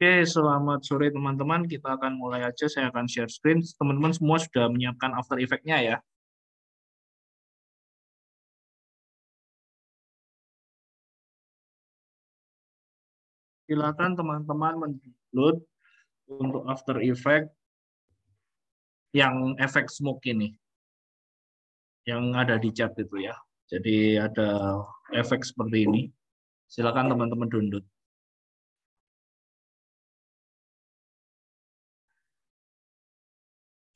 Oke, selamat sore teman-teman. Kita akan mulai aja. Saya akan share screen. Teman-teman semua sudah menyiapkan After Effect-nya ya. Silakan teman-teman mendownload untuk After Effect yang efek smoke ini, yang ada di chat itu ya. Jadi ada efek seperti ini. Silakan teman-teman download.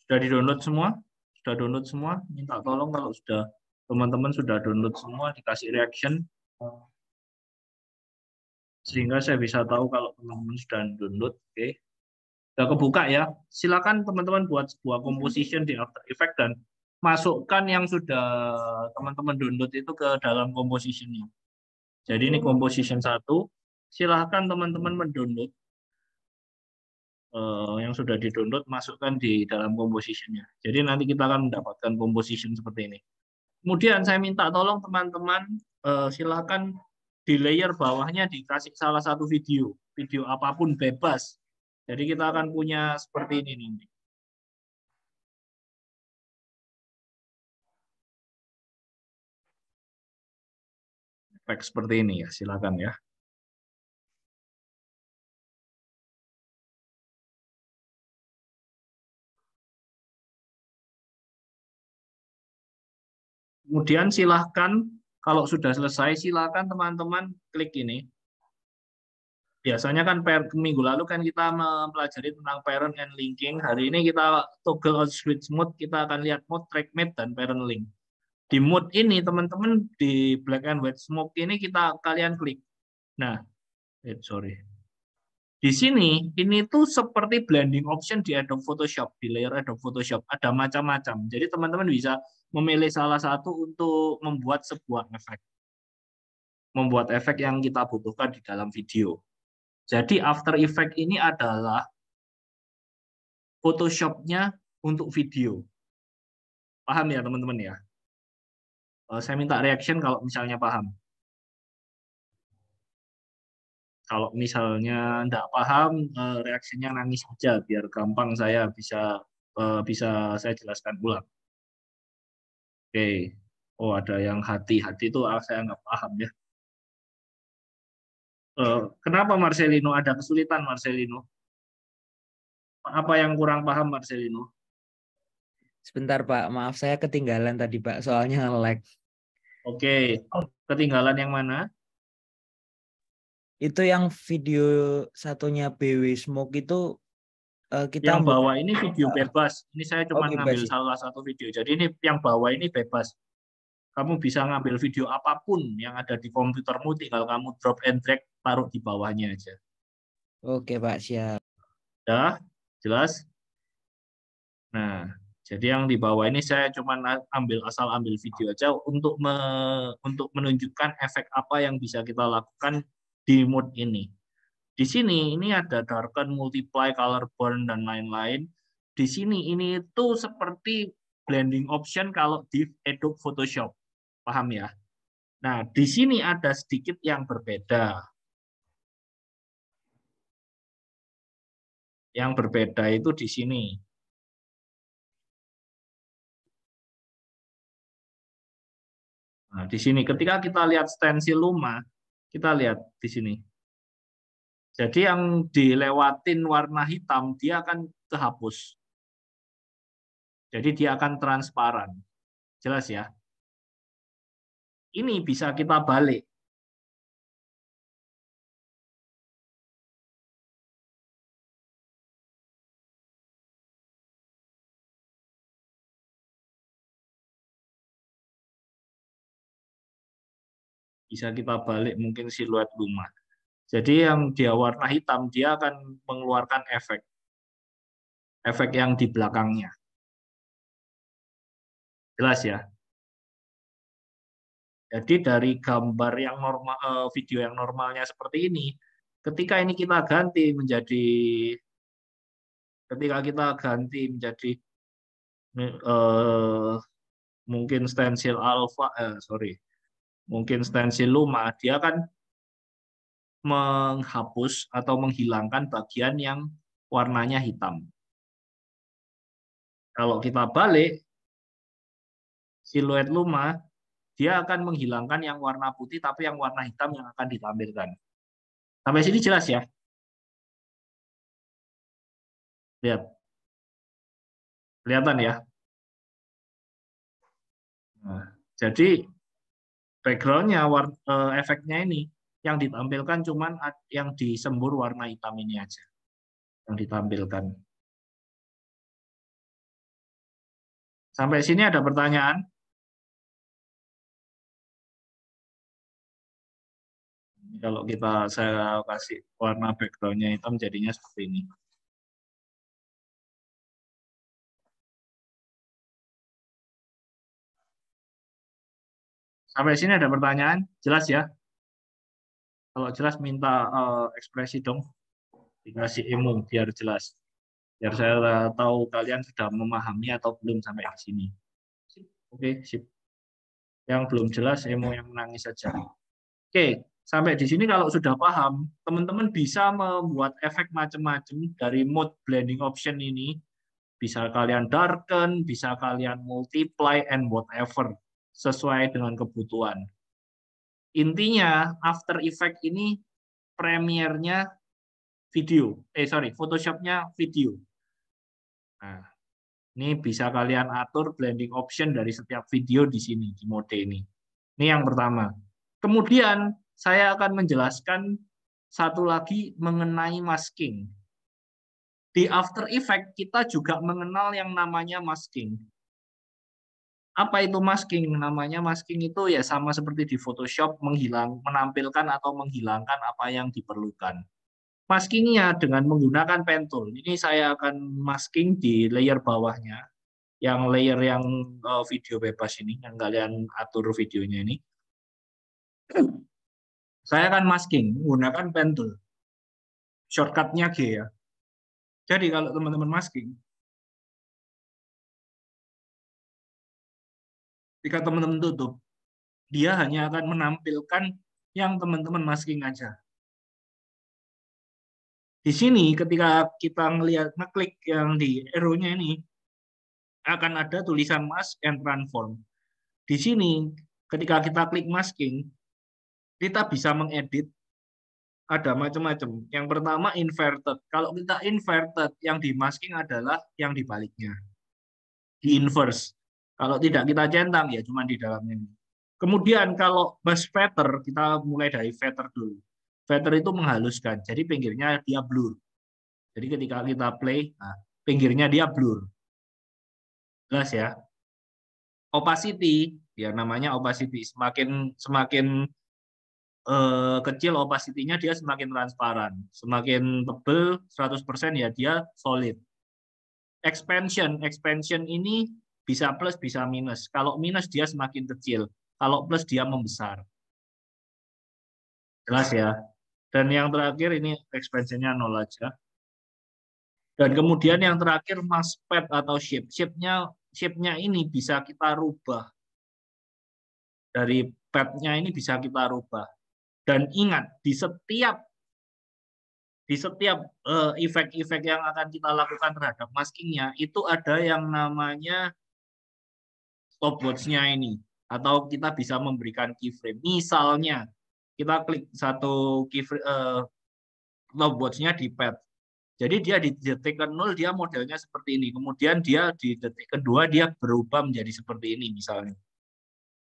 Sudah di-download semua? Sudah download semua? Minta tolong kalau sudah teman-teman sudah download semua, dikasih reaction sehingga saya bisa tahu kalau teman-teman sudah download. Oke. Sudah kebuka ya. Silakan teman-teman buat sebuah composition di After Effects dan masukkan yang sudah teman-teman download itu ke dalam composition-nya. Jadi ini composition 1. Silahkan teman-teman mendownload yang sudah di-download, masukkan di dalam composition-nya. Jadi nanti kita akan mendapatkan composition seperti ini. Kemudian saya minta tolong teman-teman silahkan di layer bawahnya dikasih salah satu video. Video apapun bebas. Jadi kita akan punya seperti ini nanti. Efek seperti ini ya, silakan ya. Kemudian silahkan kalau sudah selesai silahkan teman-teman klik ini. Biasanya kan minggu lalu kan kita mempelajari tentang parent and linking. Hari ini kita toggle on switch mode, kita akan lihat mode track map dan parent link. Di mode ini teman-teman di black and white smoke ini kalian klik. Nah, sorry. Di sini, ini tuh seperti blending option di Adobe Photoshop, di layer Adobe Photoshop. Ada macam-macam. Jadi teman-teman bisa memilih salah satu untuk membuat sebuah efek. Membuat efek yang kita butuhkan di dalam video. Jadi After Effects ini adalah Photoshop-nya untuk video. Paham ya teman-teman ya? Saya minta reaction kalau misalnya paham. Kalau misalnya enggak paham, reaksinya nangis aja biar gampang saya bisa saya jelaskan ulang. Oke. Oh, ada yang hati-hati itu saya nggak paham ya. Kenapa Marcelino ada kesulitan Marcelino? Apa yang kurang paham Marcelino? Sebentar Pak, maaf saya ketinggalan tadi Pak, soalnya nge-lag. Oke, ketinggalan yang mana? Itu yang video satunya BW Smoke itu kita Yang bawah ini video bebas. Ini saya cuma bebas ngambil ya? salah satu video. Jadi ini yang bawah ini bebas. Kamu bisa ngambil video apapun yang ada di komputermu, tinggal kamu drop and drag, taruh di bawahnya aja. Oke Pak, siap. Dah, jelas? Nah, jadi yang di bawah ini saya cuma asal ambil video aja untuk menunjukkan efek apa yang bisa kita lakukan di mode ini. Di sini ini ada darken, multiply, color burn dan lain-lain. Di sini ini itu seperti blending option kalau di Adobe Photoshop. Paham ya? Nah, di sini ada sedikit yang berbeda. Yang berbeda itu di sini. Nah, di sini ketika kita lihat stensil Luma, kita lihat di sini. Jadi yang dilewatin warna hitam, dia akan kehapus. Jadi dia akan transparan. Jelas ya? Ini bisa kita balik. Bisa kita balik mungkin siluet Luma. Jadi yang dia warna hitam, dia akan mengeluarkan efek. Efek yang di belakangnya. Jelas ya? Jadi dari gambar yang normal, video yang normalnya seperti ini, ketika ini kita ganti menjadi, mungkin stensil alpha, mungkin stensil Luma, dia kan menghapus atau menghilangkan bagian yang warnanya hitam. Kalau kita balik, siluet Luma, dia akan menghilangkan yang warna putih, tapi yang warna hitam yang akan ditampilkan. Sampai sini jelas ya? Lihat. Kelihatan ya? Nah, jadi background-nya, efeknya ini, yang ditampilkan cuman yang disembur warna hitam ini aja. Yang ditampilkan. Sampai sini ada pertanyaan? Kalau saya kasih warna background-nya hitam jadinya seperti ini. Sampai sini ada pertanyaan? Jelas ya? Kalau jelas minta ekspresi dong. Dikasih emo biar jelas. Biar saya tahu kalian sudah memahami atau belum sampai di sini. Oke, sip. Yang belum jelas emo yang menangis saja. Oke, sampai di sini kalau sudah paham, teman-teman bisa membuat efek macam-macam dari mode blending option ini. Bisa kalian darken, bisa kalian multiply, and whatever. Sesuai dengan kebutuhan. Intinya, After Effects ini Premiere-nya video. Photoshop-nya video. Nah, ini bisa kalian atur blending option dari setiap video di sini, di mode ini. Ini yang pertama. Kemudian, saya akan menjelaskan satu lagi mengenai masking. Di After Effects, kita juga mengenal yang namanya masking. Apa itu masking? Namanya masking itu ya sama seperti di Photoshop, menampilkan atau menghilangkan apa yang diperlukan. Maskingnya dengan menggunakan pen tool. Ini saya akan masking di layer bawahnya, yang layer yang video bebas ini, yang kalian atur videonya ini. Saya akan masking menggunakan pen tool. Shortcut-nya G ya. Jadi kalau teman-teman masking, jika teman-teman tutup, dia hanya akan menampilkan yang teman-teman masking aja. Di sini ketika kita ngeklik yang di arrow-nya ini, akan ada tulisan mask and transform. Di sini ketika kita klik masking, kita bisa mengedit ada macam-macam. Yang pertama inverted. Kalau kita inverted, yang di masking adalah yang dibaliknya. Di inverse. Kalau tidak kita centang, ya cuma di dalamnya. Kemudian kalau mask feather, kita mulai dari feather dulu. Feather itu menghaluskan, jadi pinggirnya dia blur. Jadi ketika kita play, nah, pinggirnya dia blur. Jelas ya. Opacity, ya namanya opacity. Semakin kecil opacity-nya dia semakin transparan. Semakin tebal 100% ya dia solid. Expansion ini bisa plus bisa minus. Kalau minus dia semakin kecil. Kalau plus dia membesar. Jelas ya. Dan yang terakhir ini expansion-nya 0 aja. Dan kemudian yang terakhir mask pad atau shape. Shape-nya ini bisa kita rubah. Dari pad-nya ini bisa kita rubah. Dan ingat, di setiap efek-efek yang akan kita lakukan terhadap maskingnya, itu ada yang namanya stopwatch-nya ini. Atau kita bisa memberikan keyframe. Misalnya, kita klik satu keyframe, stopwatch-nya di pad. Jadi dia di detik ke-0 dia modelnya seperti ini. Kemudian dia di detik kedua dia berubah menjadi seperti ini misalnya.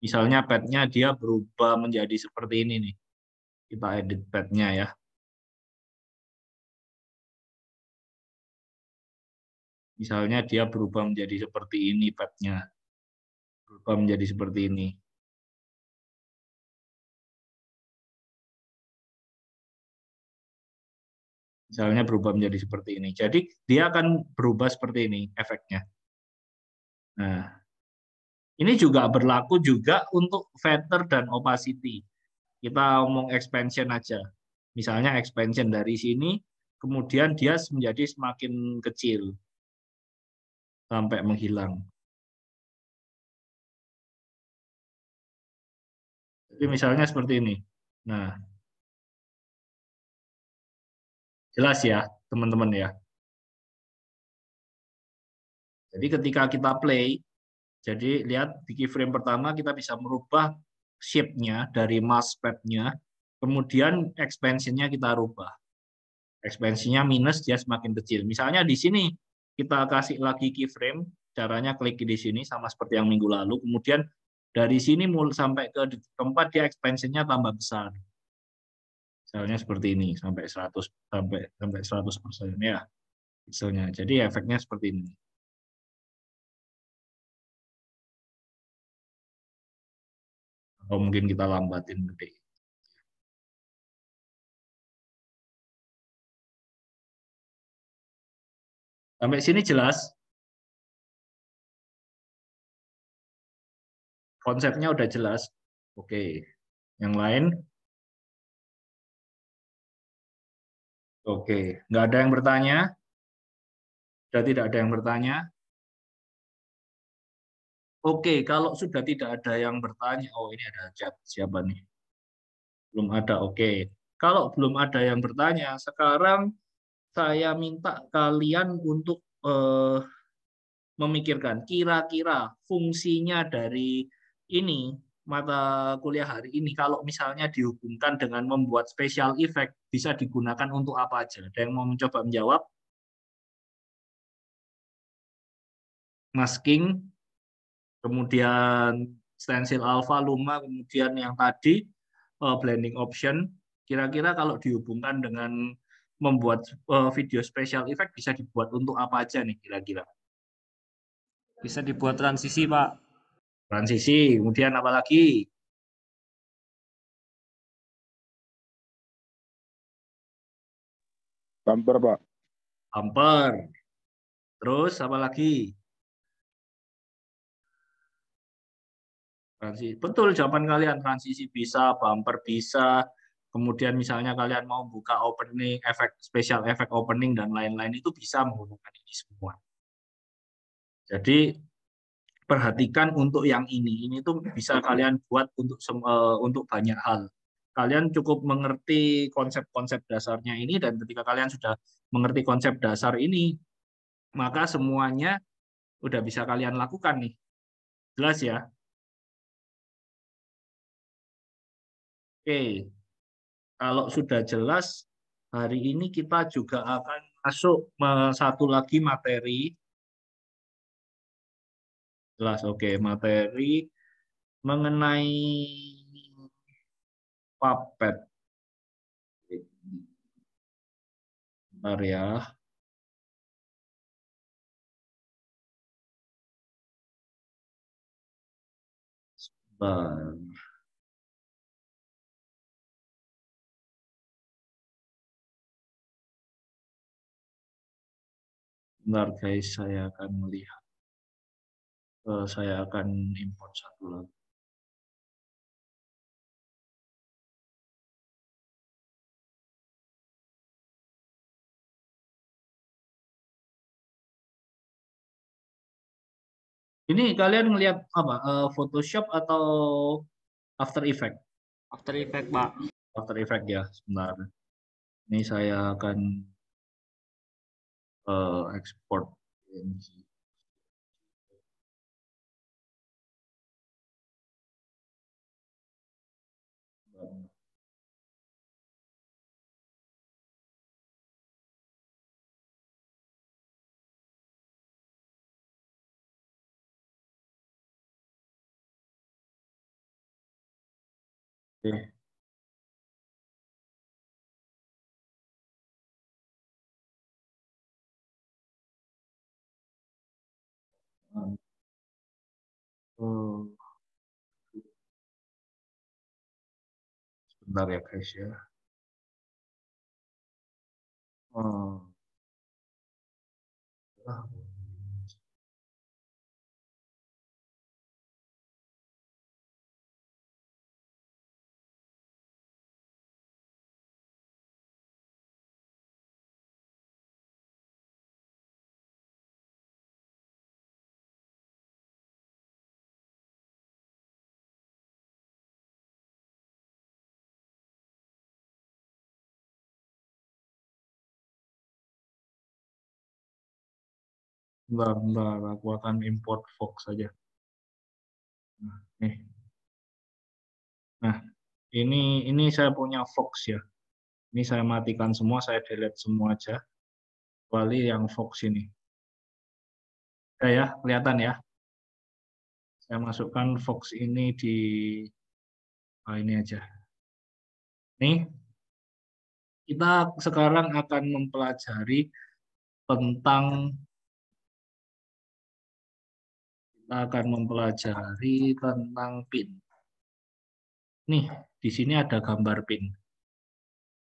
Misalnya pad-nya dia berubah menjadi seperti ini nih. Kita edit pad-nya ya. Misalnya dia berubah menjadi seperti ini pad-nya. Berubah menjadi seperti ini. Misalnya berubah menjadi seperti ini. Jadi dia akan berubah seperti ini efeknya. Nah, ini juga berlaku juga untuk feather dan opacity. Kita ngomong expansion aja. Misalnya expansion dari sini, kemudian dia menjadi semakin kecil sampai menghilang. Jadi misalnya seperti ini. Nah, Jelas ya, teman-teman ya. Jadi ketika kita play, jadi lihat di keyframe pertama kita bisa merubah shape-nya dari mouse pad-nya, kemudian expansion-nya kita rubah. Expansion-nya minus, dia semakin kecil. Misalnya di sini kita kasih lagi keyframe, caranya klik di sini sama seperti yang minggu lalu, kemudian dari sini sampai ke tempat dia expansion-nya tambah besar. Misalnya seperti ini sampai 100 sampai 100% ya pixelnya. Jadi efeknya seperti ini. Atau mungkin kita lambatin gede. Sampai sini jelas. Konsepnya udah jelas. Oke. Yang lain? Oke. Nggak ada yang bertanya? Sudah tidak ada yang bertanya? Oke, kalau sudah tidak ada yang bertanya, oh ini ada chat siapa nih? Belum ada, oke. Kalau belum ada yang bertanya, sekarang saya minta kalian untuk memikirkan kira-kira fungsinya dari ini mata kuliah hari ini kalau misalnya dihubungkan dengan membuat special effect bisa digunakan untuk apa aja? Ada yang mau mencoba menjawab? Masking, kemudian stencil alpha, luma, kemudian yang tadi blending option. Kira-kira kalau dihubungkan dengan membuat video special effect bisa dibuat untuk apa aja nih kira-kira? Bisa dibuat transisi, Pak. Transisi, kemudian apa lagi? Bumper, Pak. Bumper. Terus apa lagi? Transisi. Betul jawaban kalian. Transisi bisa, bumper bisa. Kemudian misalnya kalian mau buka opening, efek special effect opening dan lain-lain itu bisa menggunakan ini semua. Jadi perhatikan untuk yang ini. Ini tuh bisa kalian buat untuk banyak hal. Kalian cukup mengerti konsep-konsep dasarnya ini dan ketika kalian sudah mengerti konsep dasar ini, maka semuanya udah bisa kalian lakukan nih. Jelas ya? Oke. Kalau sudah jelas, hari ini kita juga akan masuk satu lagi materi. Jelas, oke. Materi mengenai Puppet. Bentar ya. Sebentar. Bentar guys, saya akan melihat. Saya akan import satu lagi. Ini kalian ngelihat apa? Photoshop atau After Effect? After Effect, Pak. After Effect ya, sebentar. Ini saya akan ekspor PNG. Oke. Oh, sebentar ya guys ya. Oh. Bentar, aku akan import Fox saja. Nah, nih. Nah, ini saya punya Fox ya. Ini saya matikan semua, saya delete semua aja. Kecuali yang Fox ini. Ya, kelihatan ya. Saya masukkan Fox ini di ini aja. Nih, kita sekarang akan mempelajari tentang PIN. Nih, di sini ada gambar PIN.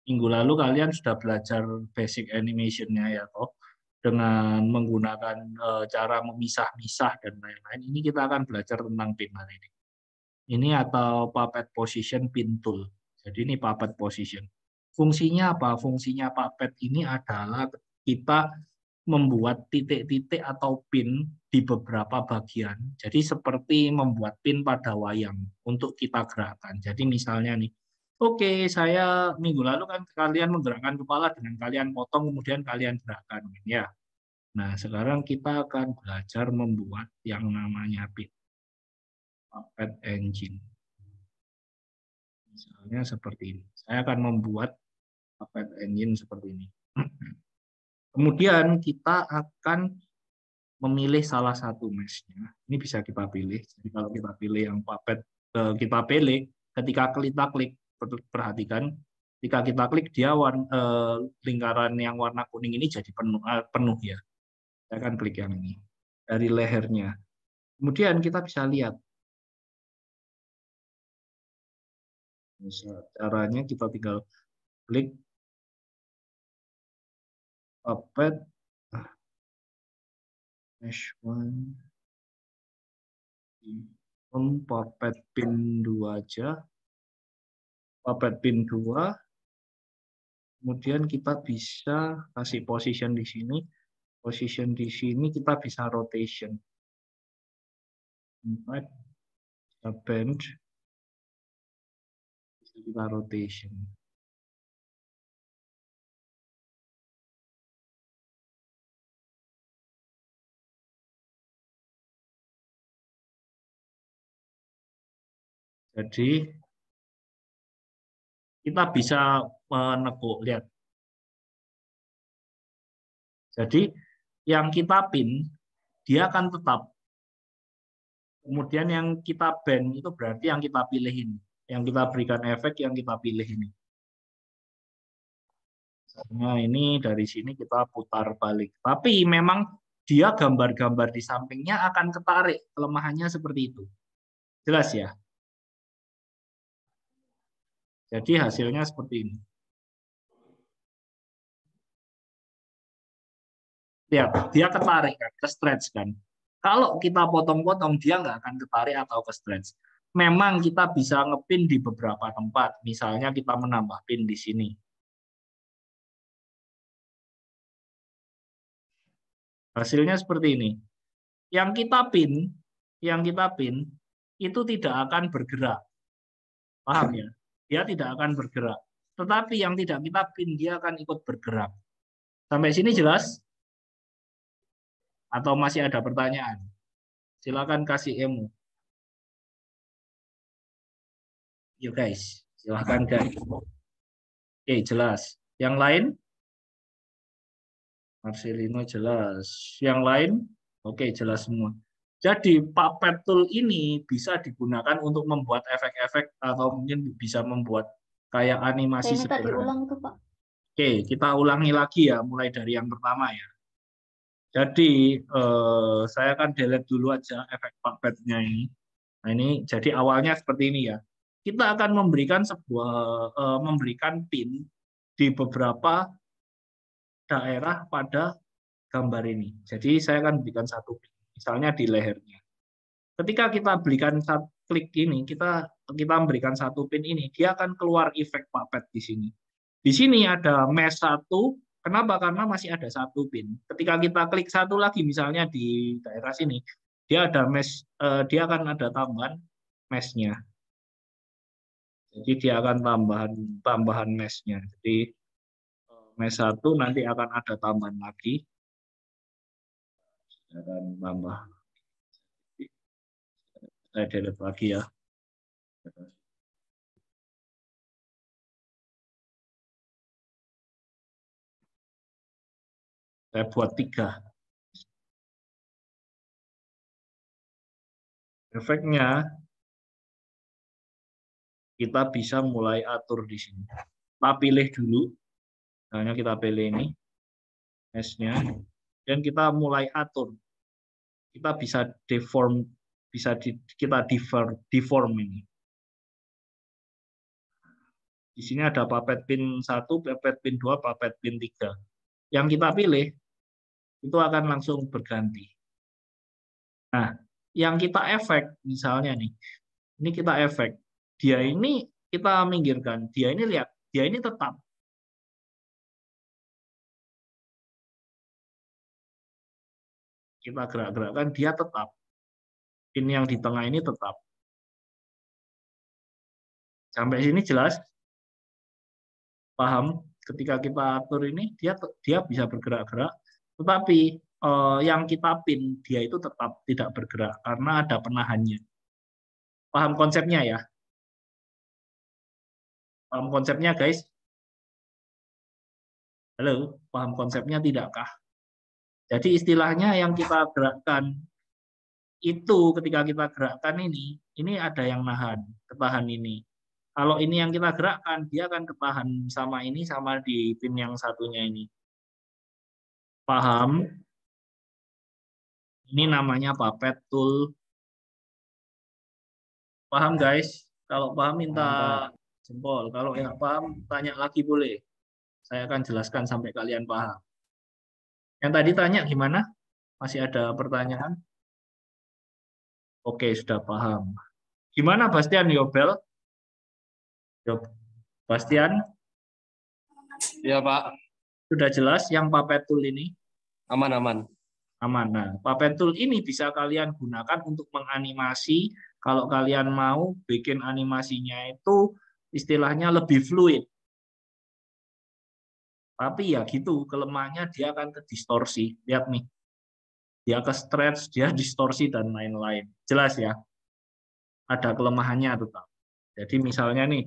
Minggu lalu kalian sudah belajar basic animation-nya ya toh, dengan menggunakan cara memisah-misah dan lain-lain. Ini kita akan belajar tentang PIN hari ini. Ini atau puppet position pin tool. Jadi ini puppet position. Fungsinya apa? Fungsinya puppet ini adalah kita membuat titik-titik atau pin di beberapa bagian. Jadi seperti membuat pin pada wayang untuk kita gerakkan. Jadi misalnya nih, oke, saya minggu lalu kan kalian menggerakkan kepala dengan kalian potong kemudian kalian gerakkan ya. Nah, sekarang kita akan belajar membuat yang namanya pin. Puppet engine. Misalnya seperti ini. Saya akan membuat puppet engine seperti ini. Kemudian kita akan memilih salah satu mesh-nya. Ini bisa kita pilih. Jadi kalau kita pilih yang puppet, kita pilih ketika kita klik, perhatikan, ketika kita klik dia lingkaran yang warna kuning ini jadi penuh ya. Saya akan klik yang ini dari lehernya. Kemudian kita bisa lihat. Caranya kita tinggal klik puppet mesh 1 puppet pin 2 aja, puppet pin 2, kemudian kita bisa kasih position di sini kita bisa rotation, bisa bend, bisa kita rotation. Jadi kita bisa menekuk, lihat. Jadi yang kita pin dia akan tetap. Kemudian yang kita bend itu berarti yang kita pilih ini, yang kita berikan efek yang kita pilih ini. Nah, ini dari sini kita putar balik. Tapi memang dia gambar-gambar di sampingnya akan ketarik, kelemahannya seperti itu. Jelas ya? Jadi hasilnya seperti ini. Lihat, dia ketarik kan, ke stretch kan. Kalau kita potong-potong, dia nggak akan ketarik atau ke stretch. Memang kita bisa ngepin di beberapa tempat. Misalnya kita menambah pin di sini. Hasilnya seperti ini. Yang kita pin itu tidak akan bergerak. Paham ya? Dia tidak akan bergerak. Tetapi yang tidak kita pin dia akan ikut bergerak. Sampai sini jelas? Atau masih ada pertanyaan? Silakan kasih emo. Yuk guys, silakan guys. Oke, jelas. Yang lain? Marcelino jelas. Yang lain? Oke, jelas semua. Jadi puppet tool ini bisa digunakan untuk membuat efek-efek atau mungkin bisa membuat kayak animasi Ini tadi sederhana. ulang tuh, Pak. Oke, kita ulangi lagi ya, mulai dari yang pertama ya. Jadi saya akan delete dulu aja efek puppetnya ini. Nah ini jadi awalnya seperti ini ya. Kita akan memberikan memberikan pin di beberapa daerah pada gambar ini. Jadi saya akan berikan satu pin, misalnya di lehernya. Ketika kita berikan klik ini, kita memberikan satu pin ini, dia akan keluar efek puppet di sini. Di sini ada mesh 1. Kenapa? Karena masih ada satu pin. Ketika kita klik satu lagi, misalnya di daerah sini, dia ada mesh, dia akan ada tambahan mesh-nya. Jadi dia akan tambahan mesh-nya. Jadi mesh 1 nanti akan ada tambahan lagi. Saya akan tambah. Saya delete lagi ya. Saya buat 3. Efeknya kita bisa mulai atur di sini. Kita pilih dulu. Misalnya kita pilih ini. S-nya. Dan kita mulai atur. Kita bisa deform, kita deform ini. Di sini ada puppet pin 1, puppet pin 2, puppet pin 3. Yang kita pilih itu akan langsung berganti. Nah, yang kita efek misalnya nih. Ini kita efek. Dia ini kita minggirkan. Dia ini lihat, dia ini tetap. Kita gerak-gerakkan, dia tetap. Pin yang di tengah ini tetap. Sampai sini jelas? Paham? Ketika kita atur ini, dia bisa bergerak-gerak. Tetapi yang kita pin, dia itu tetap tidak bergerak karena ada penahannya. Paham konsepnya ya? Paham konsepnya, guys? Halo, paham konsepnya tidakkah? Jadi istilahnya yang kita gerakkan itu ketika kita gerakkan ini ada yang nahan, ketahan ini. Kalau ini yang kita gerakkan, dia akan ketahan sama ini, sama di pin yang satunya ini. Paham? Ini namanya puppet tool. Paham, guys? Kalau paham, minta jempol. Kalau nggak paham, tanya lagi boleh. Saya akan jelaskan sampai kalian paham. Yang tadi tanya gimana? Masih ada pertanyaan? Oke, sudah paham. Gimana, Bastian Yobel? Bastian, Iya, Pak. sudah jelas yang puppet tool ini? Aman-aman. Aman. Nah, puppet tool ini bisa kalian gunakan untuk menganimasi. Kalau kalian mau bikin animasinya itu istilahnya lebih fluid. Tapi ya gitu, kelemahannya dia akan ke distorsi. Lihat nih. Dia ke stretch, dia distorsi, dan lain-lain. Jelas ya? Ada kelemahannya tetap. Jadi misalnya nih,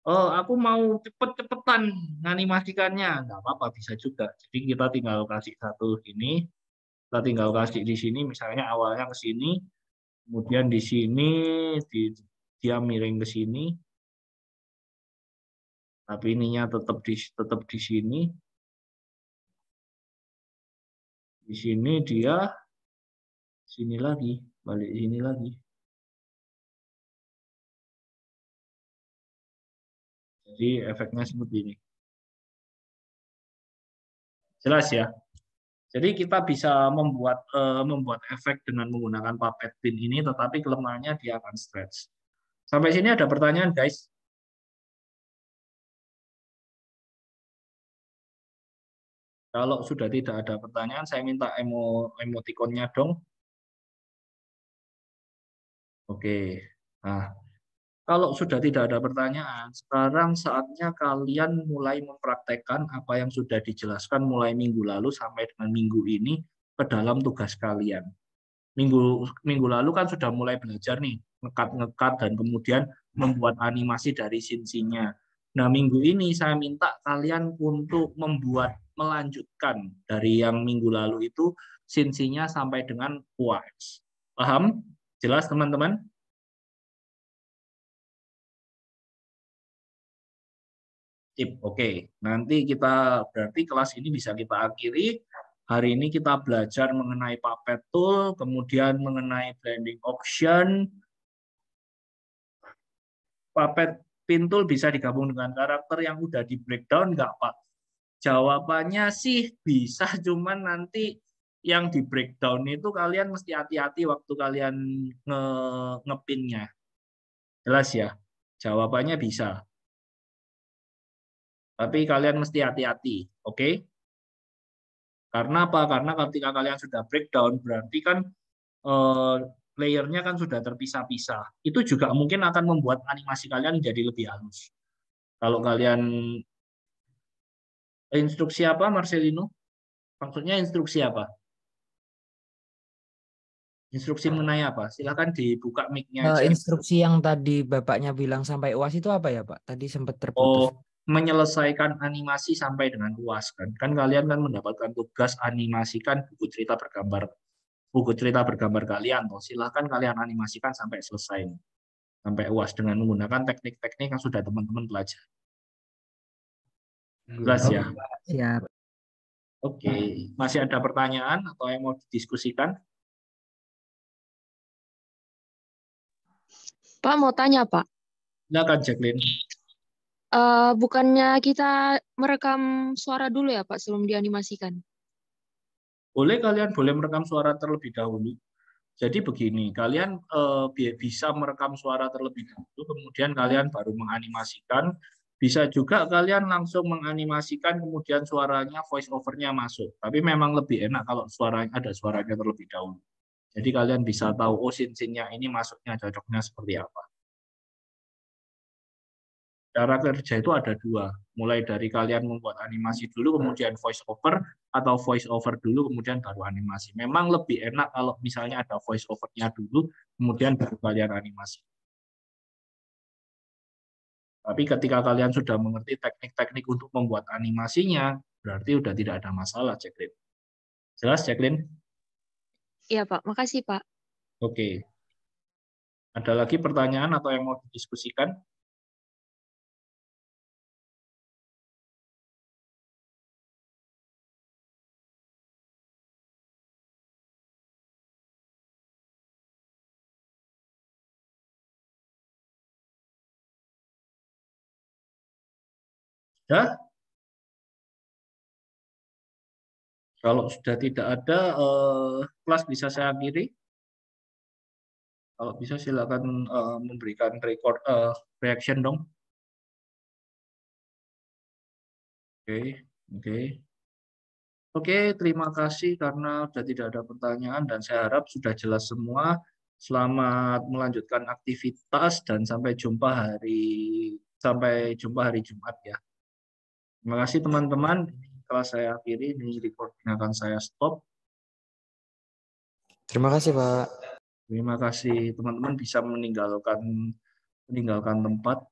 oh aku mau cepet-cepetan menganimasikannya. Nggak apa-apa, bisa juga. Jadi kita tinggal kasih satu ini, kita tinggal kasih di sini, misalnya awalnya ke sini, kemudian di sini dia miring ke sini, tapi ininya tetap di sini. Di sini dia sini lagi, balik sini lagi. Jadi efeknya seperti ini. Jelas ya? Jadi kita bisa membuat efek dengan menggunakan puppet pin ini, tetapi kelemahannya dia akan stretch. Sampai sini ada pertanyaan, guys? Kalau sudah tidak ada pertanyaan, saya minta emotikonnya dong. Oke. Nah, kalau sudah tidak ada pertanyaan, sekarang saatnya kalian mulai mempraktekkan apa yang sudah dijelaskan mulai minggu lalu sampai dengan minggu ini ke dalam tugas kalian. Minggu lalu kan sudah mulai belajar nih, ngekat dan kemudian membuat animasi dari scene-nya. Nah, minggu ini saya minta kalian untuk melanjutkan dari yang minggu lalu itu scene-nya sampai dengan UAS. Paham? Jelas, teman-teman? Sip, oke. Nanti kita berarti kelas ini bisa kita akhiri. Hari ini kita belajar mengenai puppet tool, kemudian mengenai blending option. Puppet pin tool bisa digabung dengan karakter yang udah di breakdown nggak, Pak? Jawabannya sih bisa, cuman nanti yang di breakdown itu kalian mesti hati-hati waktu kalian ngepinnya. Jelas ya? Jawabannya bisa. Tapi kalian mesti hati-hati, oke? Karena apa? Karena ketika kalian sudah breakdown, berarti kan layernya kan sudah terpisah-pisah. Itu juga mungkin akan membuat animasi kalian jadi lebih halus. Kalau kalian instruksi apa, Marcelino? Maksudnya instruksi apa? Instruksi mengenai apa? Silakan dibuka mic-nya aja. Instruksi yang tadi Bapaknya bilang sampai UAS itu apa ya, Pak? Tadi sempat terputus. Oh, menyelesaikan animasi sampai dengan UAS kan. Kan kalian kan mendapatkan tugas animasikan buku cerita bergambar kalian toh. Silakan kalian animasikan sampai selesai. Sampai UAS dengan menggunakan teknik-teknik yang sudah teman-teman pelajari. Jelas ya? Siap. Oke, masih ada pertanyaan atau yang mau didiskusikan? Pak mau tanya Pak, Silakan Jacqueline. bukannya kita merekam suara dulu ya Pak sebelum dianimasikan? Kalian boleh merekam suara terlebih dahulu. Jadi begini, kalian bisa merekam suara terlebih dahulu, kemudian kalian baru menganimasikan. Bisa juga kalian langsung menganimasikan, kemudian suaranya voice over-nya masuk. Tapi memang lebih enak kalau ada suaranya terlebih dahulu. Jadi kalian bisa tahu, oh scene-nya ini masuknya cocoknya seperti apa. Cara kerja itu ada dua, mulai dari kalian membuat animasi dulu, kemudian voice over, atau voice over dulu, kemudian baru animasi. Memang lebih enak kalau misalnya ada voice over-nya dulu, kemudian baru kalian animasi. Tapi ketika kalian sudah mengerti teknik-teknik untuk membuat animasinya, berarti sudah tidak ada masalah, Jacqueline. Jelas, Jacqueline? Iya Pak, makasih Pak. Oke. Ada lagi pertanyaan atau yang mau didiskusikan? Sudah? Kalau sudah tidak ada, kelas bisa saya akhiri. Kalau bisa silakan memberikan reaction dong. Oke, terima kasih karena sudah tidak ada pertanyaan dan saya harap sudah jelas semua. Selamat melanjutkan aktivitas dan sampai jumpa hari Jumat ya. Terima kasih teman-teman. Kelas saya akhiri, ini recording akan saya stop. Terima kasih, Pak. Terima kasih teman-teman bisa meninggalkan tempat.